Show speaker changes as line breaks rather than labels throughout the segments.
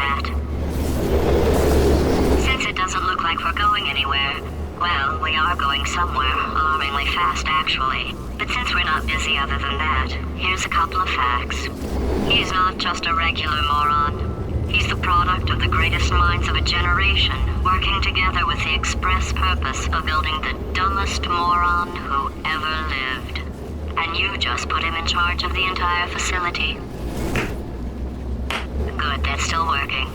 that. Since it doesn't look like we're going anywhere, well, we are going somewhere, alarmingly fast actually. But since we're not busy other than that, here's a couple of facts. He's not just a regular moron. He's the product of the greatest minds of a generation, working together with the express purpose of building the dumbest moron who ever lived. And you just put him in charge of the entire facility. Good, that's still working.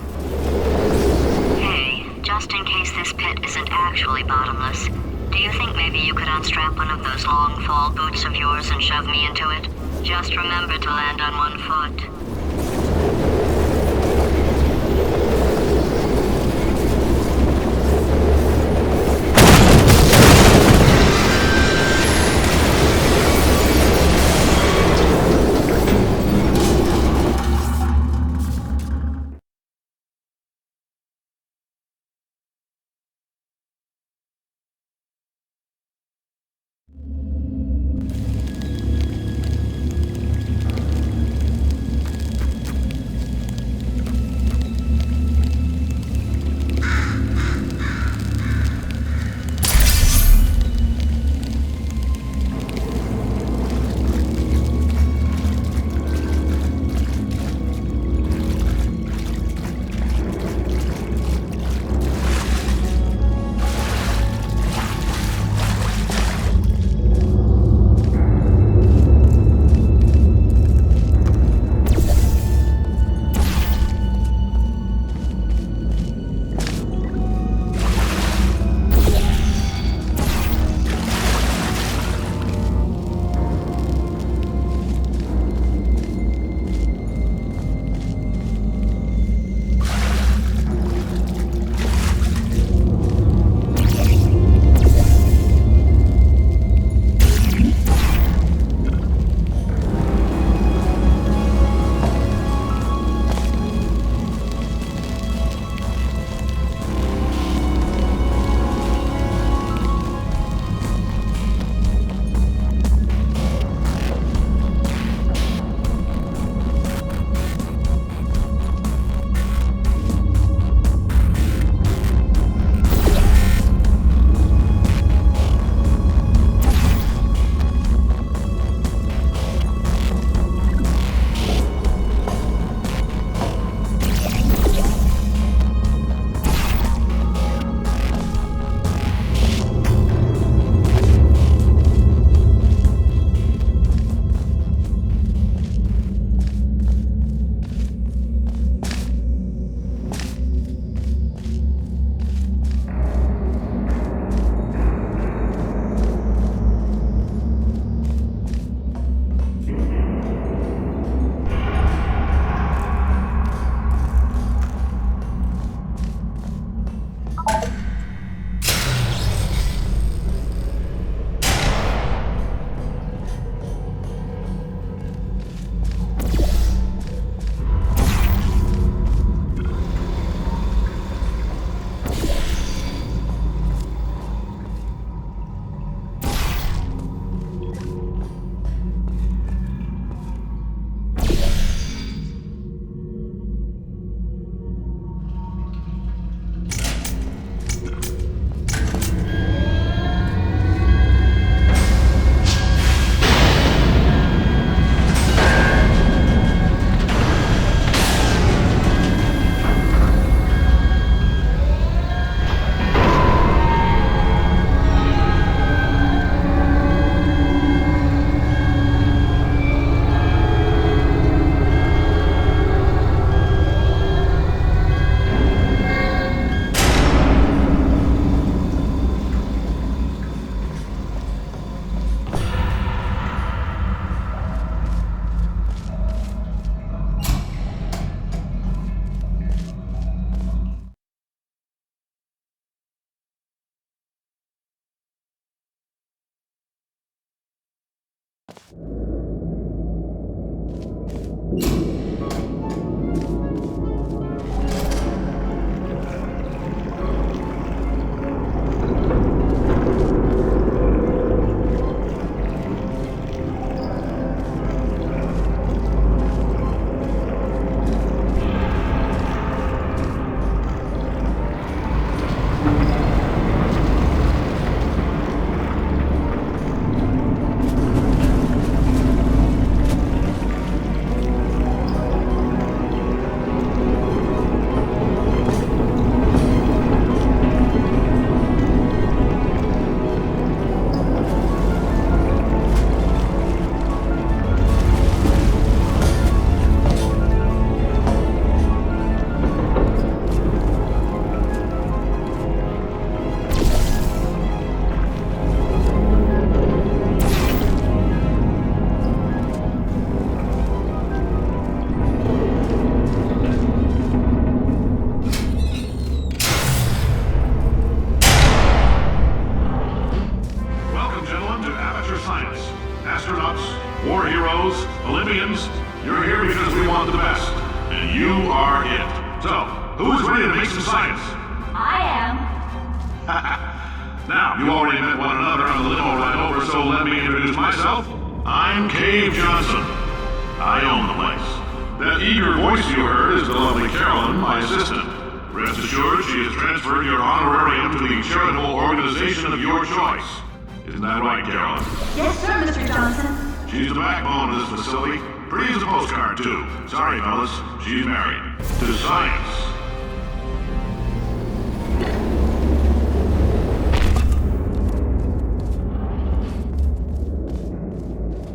Hey, just in case this pit isn't actually bottomless, do you think maybe you could unstrap one of those long fall boots of yours and shove me into it? Just remember to land on one foot.
So, who is ready to make some science?
I am.
Now, you already met one another on the limo ride over, so let me introduce myself. I'm Cave Johnson. I own the place. That eager voice you heard is the lovely Carolyn, my assistant. Rest assured, she has transferred your honorarium to the charitable organization of your choice. Isn't that right, Carolyn?
Yes, sir, Mr. Johnson.
She's the backbone of this facility. Pretty as a postcard, too. Sorry, fellas. She's married. To science.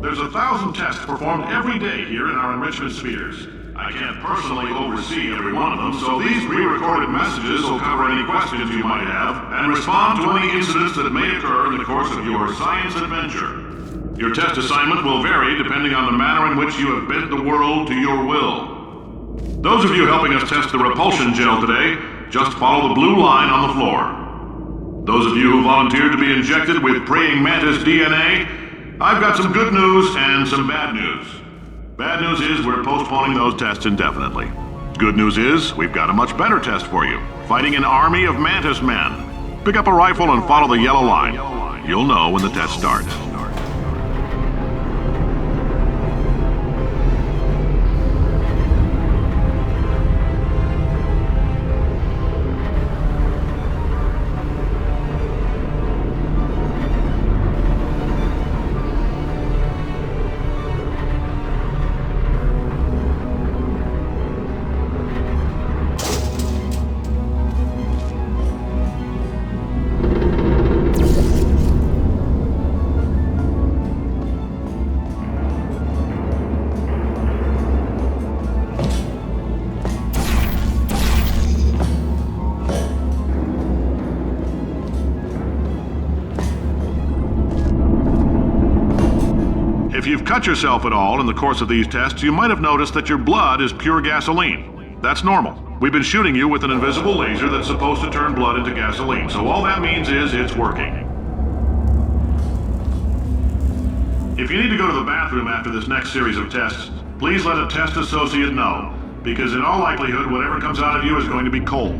There's 1,000 tests performed every day here in our enrichment spheres. I can't personally oversee every one of them, so these pre-recorded messages will cover any questions you might have and respond to any incidents that may occur in the course of your science adventure. Your test assignment will vary depending on the manner in which you have bent the world to your will. Those of you helping us test the repulsion gel today, just follow the blue line on the floor. Those of you who volunteered to be injected with praying mantis DNA, I've got some good news and some bad news. Bad news is we're postponing those tests indefinitely. Good news is we've got a much better test for you. Fighting an army of mantis men. Pick up a rifle and follow the yellow line. You'll know when the test starts. If you've cut yourself at all in the course of these tests, you might have noticed that your blood is pure gasoline. That's normal. We've been shooting you with an invisible laser that's supposed to turn blood into gasoline, so all that means is it's working. If you need to go to the bathroom after this next series of tests, please let a test associate know, because in all likelihood, whatever comes out of you is going to be cold.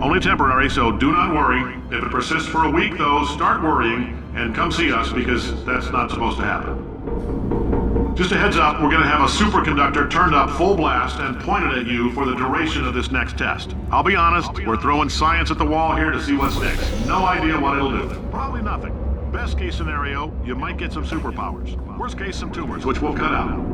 Only temporary, so do not worry. If it persists for a week, though, start worrying and come see us, because that's not supposed to happen. Just a heads up, we're going to have a superconductor turned up full blast and pointed at you for the duration of this next test. I'll be honest, we're throwing science at the wall here to see what sticks. No idea what it'll do. Probably nothing. Best case scenario, you might get some superpowers. Worst case, some tumors, which we'll cut out.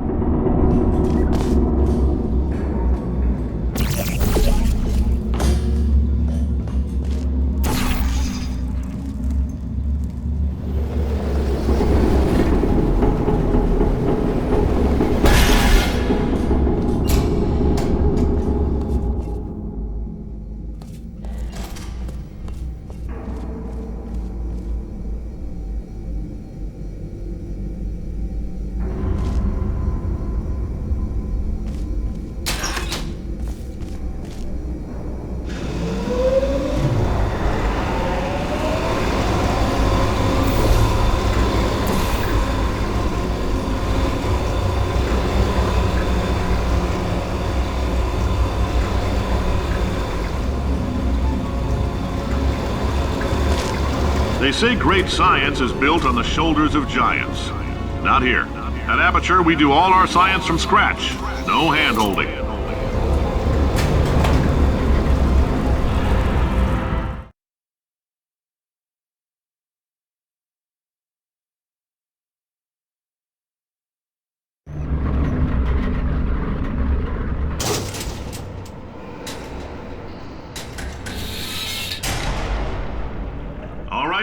They say great science is built on the shoulders of giants. Not here. At Aperture, we do all our science from scratch. No hand-holding.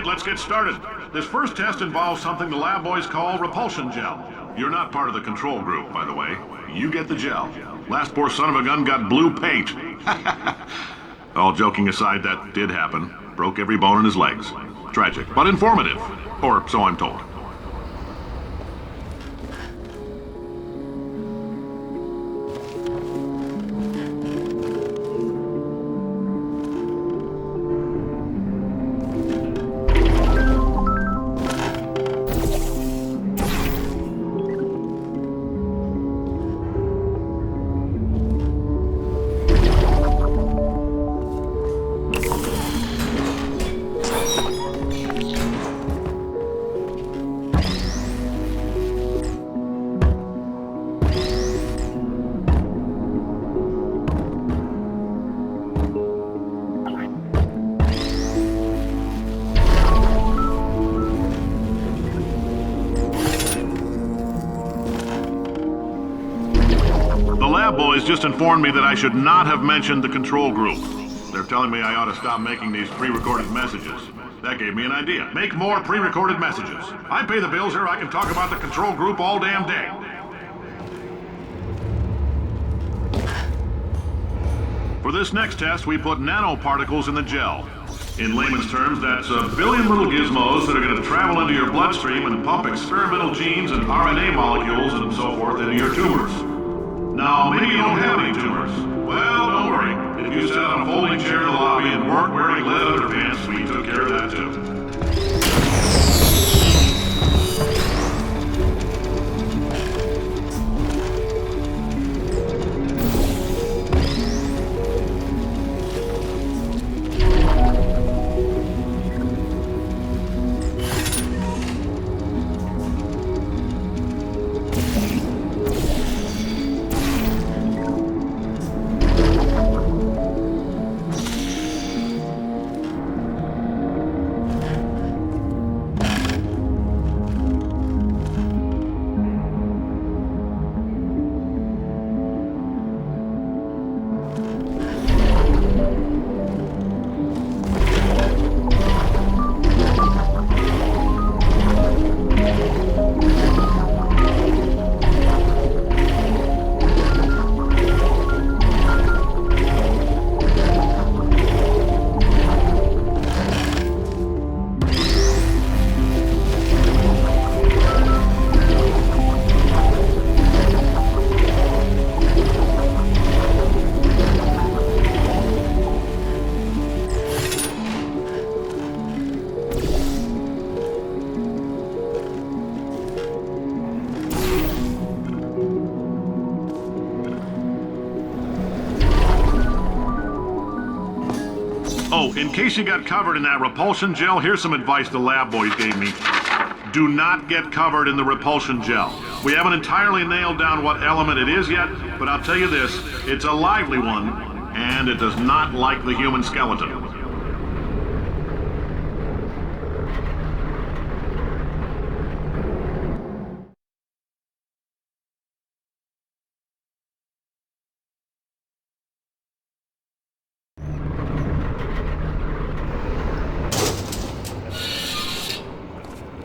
Let's get started. This first test involves something the lab boys call repulsion gel. You're not part of the control group, by the way. You get the gel. Last poor son of a gun got blue paint. All joking aside, that did happen. Broke every bone in his legs. Tragic, but informative. Or so I'm told. lab boys just informed me that I should not have mentioned the control group. They're telling me I ought to stop making these pre-recorded messages. That gave me an idea. Make more pre-recorded messages. I pay the bills here, I can talk about the control group all damn day. For this next test, we put nanoparticles in the gel. In layman's terms, that's a billion little gizmos that are going to travel into your bloodstream and pump experimental genes and RNA molecules and so forth into your tumors. Now, maybe you don't have any tumors. Well, don't worry. If you sat on a folding chair in the lobby and weren't wearing lead underpants, we took care of that too. Oh, in case you got covered in that repulsion gel, here's some advice the lab boys gave me. Do not get covered in the repulsion gel. We haven't entirely nailed down what element it is yet, but I'll tell you this, it's a lively one, and it does not like the human skeleton.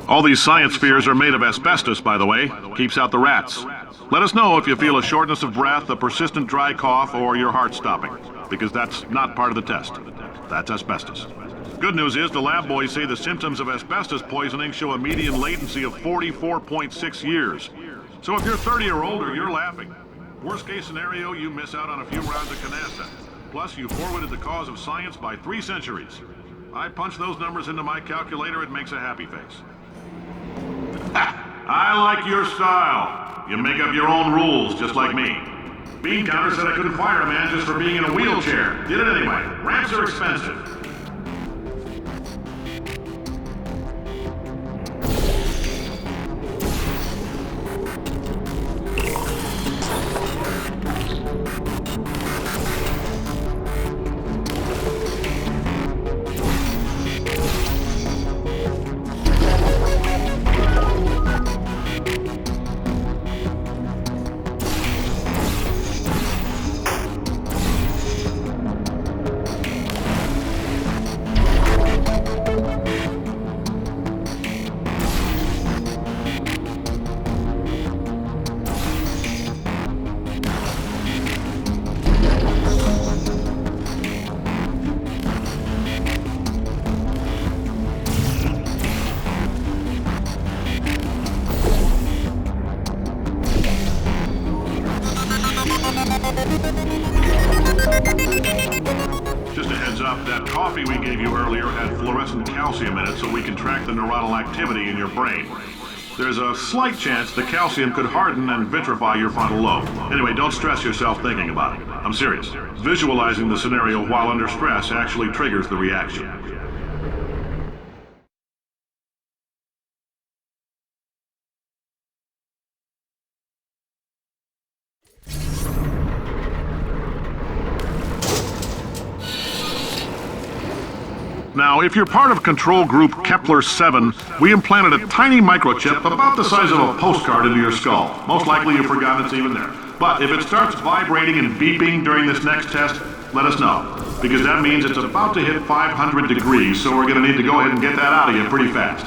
All these science spheres are made of asbestos, by the way. Keeps out the rats. Let us know if you feel a shortness of breath, a persistent dry cough, or your heart stopping, because that's not part of the test. That's asbestos. Good news is the lab boys say the symptoms of asbestos poisoning show a median latency of 44.6 years. So if you're 30 or older, you're laughing. Worst case scenario, you miss out on a few rounds of canasta. Plus, you forwarded the cause of science by 3 centuries. I punch those numbers into my calculator, it makes a happy face. I like your style. You make up your own rules, just like me. Bean Counter said I couldn't fire a man just for being in a wheelchair. Did it anyway. Ramps are expensive. Just a heads up, that coffee we gave you earlier had fluorescent calcium in it so we can track the neuronal activity in your brain. There's a slight chance the calcium could harden and vitrify your frontal lobe. Anyway, don't stress yourself thinking about it. I'm serious. Visualizing the scenario while under stress actually triggers the reaction. Now, if you're part of control group Kepler-7, we implanted a tiny microchip about the size of a postcard into your skull. Most likely you've forgotten it's even there. But if it starts vibrating and beeping during this next test, let us know. Because that means it's about to hit 500 degrees, so we're gonna need to go ahead and get that out of you pretty fast.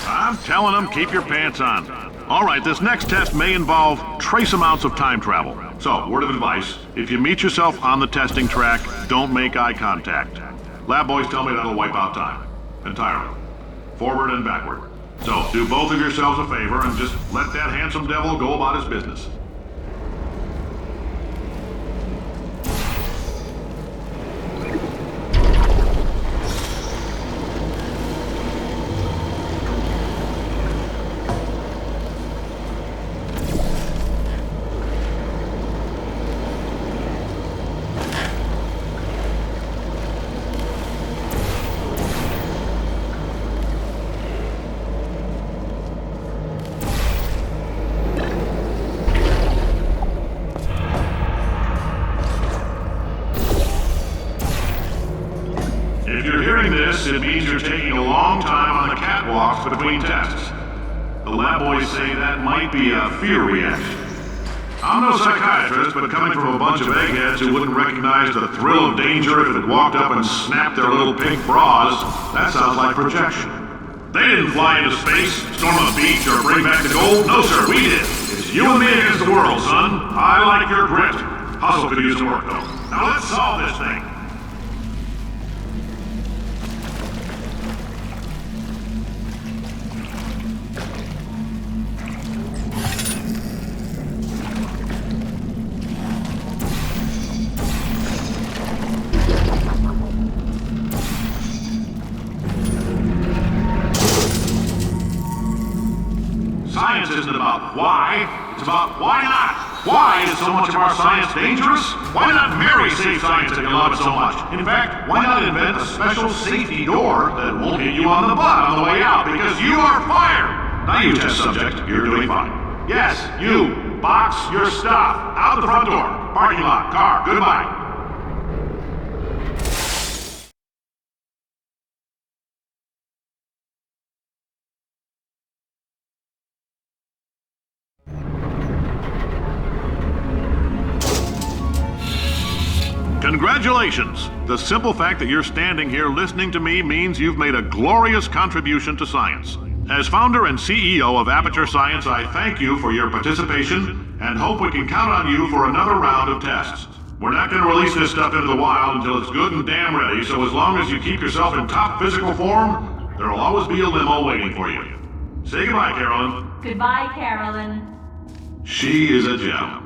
I'm telling them, keep your pants on. All right, this next test may involve trace amounts of time travel. So, word of advice, if you meet yourself on the testing track, don't make eye contact. Lab boys tell me that'll wipe out time. Entirely. Forward and backward. So, do both of yourselves a favor and just let that handsome devil go about his business. If you're hearing this, it means you're taking a long time on the catwalks between tests. The lab boys say that might be a fear reaction. I'm no psychiatrist, but coming from a bunch of eggheads who wouldn't recognize the thrill of danger if it had walked up and snapped their little pink bras, that sounds like projection. They didn't fly into space, storm a beach, or bring back the gold. No, sir, we did. It's you and me against the world, son. I like your grit. Hustle could use some work, though. Now let's solve this thing. Science isn't about why, it's about why not. Why is so much of our science dangerous? Why not marry safe science if you love it so much? In fact, why not invent a special safety door that won't hit you on the butt on the way out because you are fired? Now you test subject, you're doing fine. Yes, you, box your stuff, out the front door, parking lot, car, goodbye. Congratulations! The simple fact that you're standing here listening to me means you've made a glorious contribution to science. As founder and CEO of Aperture Science, I thank you for your participation and hope we can count on you for another round of tests. We're not going to release this stuff into the wild until it's good and damn ready, so as long as you keep yourself in top physical form, there'll always be a limo waiting for you. Say goodbye, Carolyn.
Goodbye, Carolyn.
She is a gem.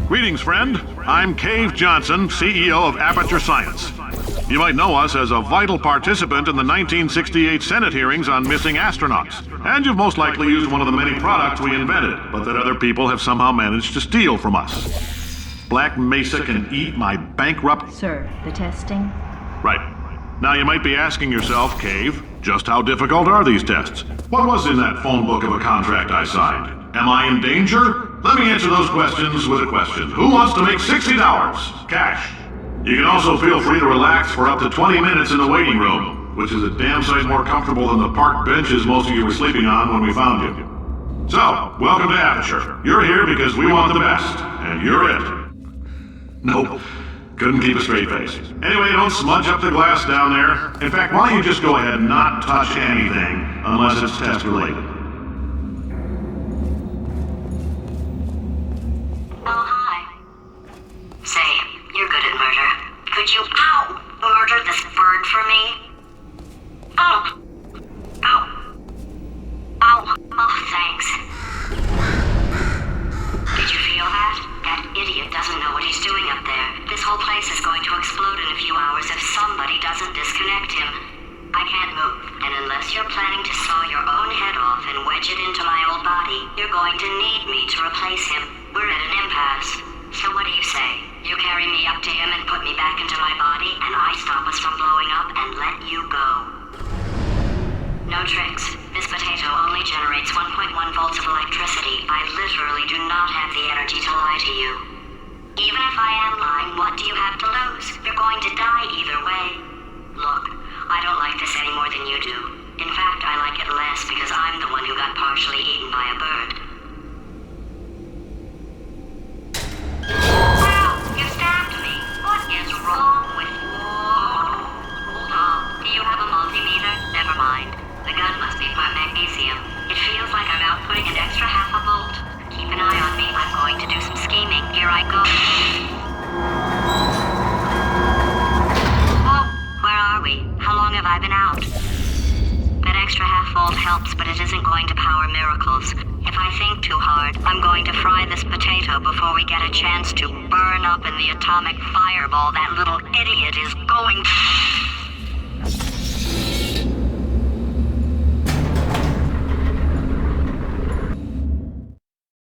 Greetings, friend. I'm Cave Johnson, CEO of Aperture Science. You might know us as a vital participant in the 1968 Senate hearings on missing astronauts. And you've most likely used one of the many products we invented, but that other people have somehow managed to steal from us. Black Mesa can eat my bankrupt...
Sir, the testing?
Right. Now you might be asking yourself, Cave, Just how difficult are these tests? What was in that phone book of a contract I signed? Am I in danger? Let me answer those questions with a question. Who wants to make $60? Cash. You can also feel free to relax for up to 20 minutes in the waiting room, which is a damn sight more comfortable than the park benches most of you were sleeping on when we found you. So, welcome to Aperture. You're here because we want the best, and you're it. Nope. Couldn't keep a straight face. Anyway, don't smudge up the glass down there. In fact, why don't you just go ahead and not touch anything unless it's test related.
Oh, hi. Say, you're good at murder. Could you, murder this bird for me? Ow. Oh, thanks. Did you feel that? That idiot doesn't know what he's doing up there. This whole place is going to explode in a few hours if somebody doesn't disconnect him. I can't move, and unless you're planning to saw your own head off and wedge it into my old body, you're going to need me to replace him. We're at an impasse. So what do you say? You carry me up to him and put me back into my body, and I stop us from blowing up and let you go. No tricks. This potato only generates 1.1 volts of electricity. I literally do not have the energy to lie to you. Even if I am lying, what do you have to lose? You're going to die either way. Look, I don't like this any more than you do. In fact, I like it less because I'm the one who got partially eaten by a bird. Wow, you stabbed me. What is wrong with you? Hold on. Do you have a multimeter? Never mind. The gun must be part magnesium. It feels like I'm outputting an extra half a volt. Keep an eye on me. I'm going to do some scheming. Here I go. Oh, where are we? How long have I been out? That extra half volt helps, but it isn't going to power miracles. If I think too hard, I'm going to fry this potato before we get a chance to burn up in the atomic fireball that little idiot is going